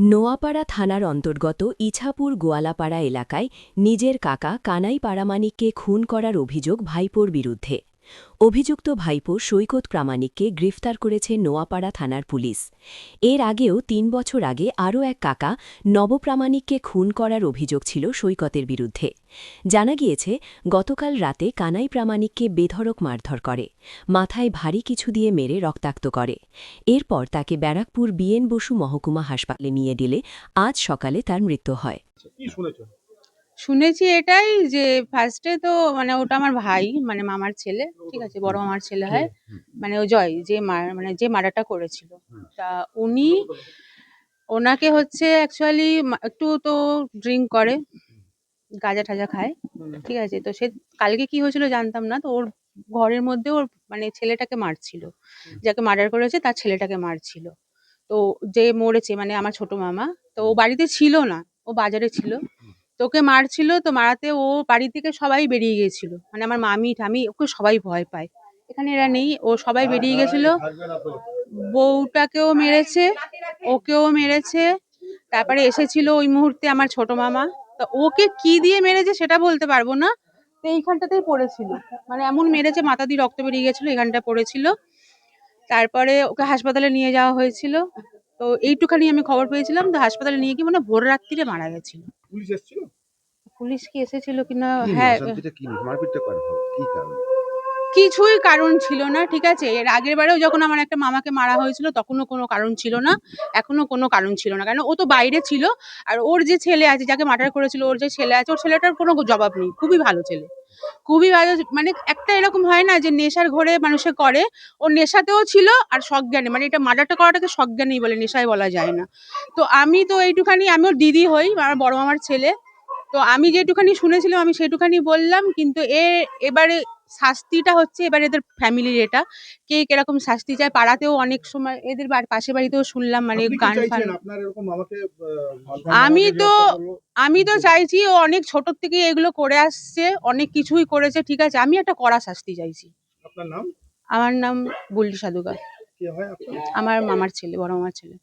নোয়াপাড়া থানার অন্তর্গত ইছাপুর গোয়ালাপাড়া এলাকায় নিজের কাকা কানাই পারামানিককে খুন করার অভিযোগ ভাইপোর বিরুদ্ধে। অভিযুক্ত ভাইপো সৈকত প্রামাণিককে গ্রেফতার করেছে নোয়াপাড়া থানার পুলিশ। এর আগেও ৩ বছর আগে আরও এক কাকা নবপ্রামাণিককে খুন করার অভিযোগ ছিল সৈকতের বিরুদ্ধে। জানা গিয়েছে, গতকাল রাতে কানাই প্রামাণিককে বেধড়ক মারধর করে, মাথায় ভারী কিছু দিয়ে মেরে রক্তাক্ত করে। এরপর তাকে ব্যারাকপুর বিএন বসু মহকুমা হাসপাতালে নিয়ে গেলে আজ সকালে তার মৃত্যু হয়। শুনেছি এটাই যে ফার্স্টে তো ওটা আমার ভাই, মামার ছেলে, ঠিক আছে, বড় মামার ছেলে হয়, ও জয় যে যে মার্ডারটা করেছিল। তা ওনাকে হচ্ছে অ্যাকচুয়ালি একটু তো ড্রিঙ্ক করে, গাঁজা টাজা খায়, ঠিক আছে। তো সে কালকে কি হয়েছিল জানতাম না। তো ওর ঘরের মধ্যে ওর ছেলেটাকে মারছিল, যাকে মার্ডার করেছে তার ছেলেটাকে মারছিল। তো যে মরেছে আমার ছোট মামা, তো ও বাড়িতে ছিল না, ও বাজারে ছিল। তো ওকে মারছিল, তো মারাতে ও বাড়ি থেকে সবাই বেরিয়ে গেছিল, আমার মামি ঠামি, ওকে সবাই ভয় পায়। এখানে এরা নেই, ও সবাই বেরিয়ে গেছিল। বউটাকেও মেরেছে, ওকেও মেরেছে। তারপরে এসেছিল ওই মুহূর্তে আমার ছোট মামা। তো ওকে কি দিয়ে মেরেছে সেটা বলতে পারবো না। তো এইখানটাতেই পড়েছিল, এমন মেরেছে, মাথা দিয়ে রক্ত বেরিয়ে গেছিল, এখানটা পড়েছিল। তারপরে ওকে হাসপাতালে নিয়ে যাওয়া হয়েছিল। তো এইটুখানি আমি খবর পেয়েছিলাম। তো হাসপাতালে নিয়ে গিয়ে ভোর রাত্রিরে মারা গেছিল। পুলিশ কি এসেছিল কিনা, হ্যাঁ, কিছুই কারণ ছিল না, ঠিক আছে। এর আগের বারেও যখন আমার একটা মামাকে মারা হয়েছিল তখনও কোনো কারণ ছিল না, এখনো কোনো কারণ ছিল না, কারণ ও তো বাইরে ছিল। আর ওর যে ছেলে আছে, যাকে মার্ডার করেছিল, ওর যে ছেলে আছে, ওর ছেলেটার কোনো জবাব নেই, খুবই ভালো ছেলে, খুবই ভালো। একটা এরকম হয় না যে নেশার ঘরে মানুষে করে, ও নেশাতেও ছিল আর সজ্ঞানে, এটা মার্ডারটা করাটাকে সজ্ঞানেই বলে, নেশায় বলা যায় না। তো আমি তো এইটুখানি, আমি ওর দিদি হই, আমার বড় মামার ছেলে। তো আমি যেটুখানি শুনেছিলাম আমি সেটুখানি বললাম। কিন্তু এবারে শাস্তিটা হচ্ছে এবার এদের ফ্যামিলির, এটা কে কিরকম শাস্তি চায়। পাড়াতেও অনেক সময় এদের পাশের বাড়িতেও শুনলাম গান ফান। আমি তো আমি তো চাইছি, ও অনেক ছোট থেকে এগুলো করে আসছে, অনেক কিছুই করেছে, ঠিক আছে। আমি একটা কড়া শাস্তি চাইছি। আমার নাম বুল্লি সাধুকা, আমার মামার ছেলে, বড় মামার ছেলে।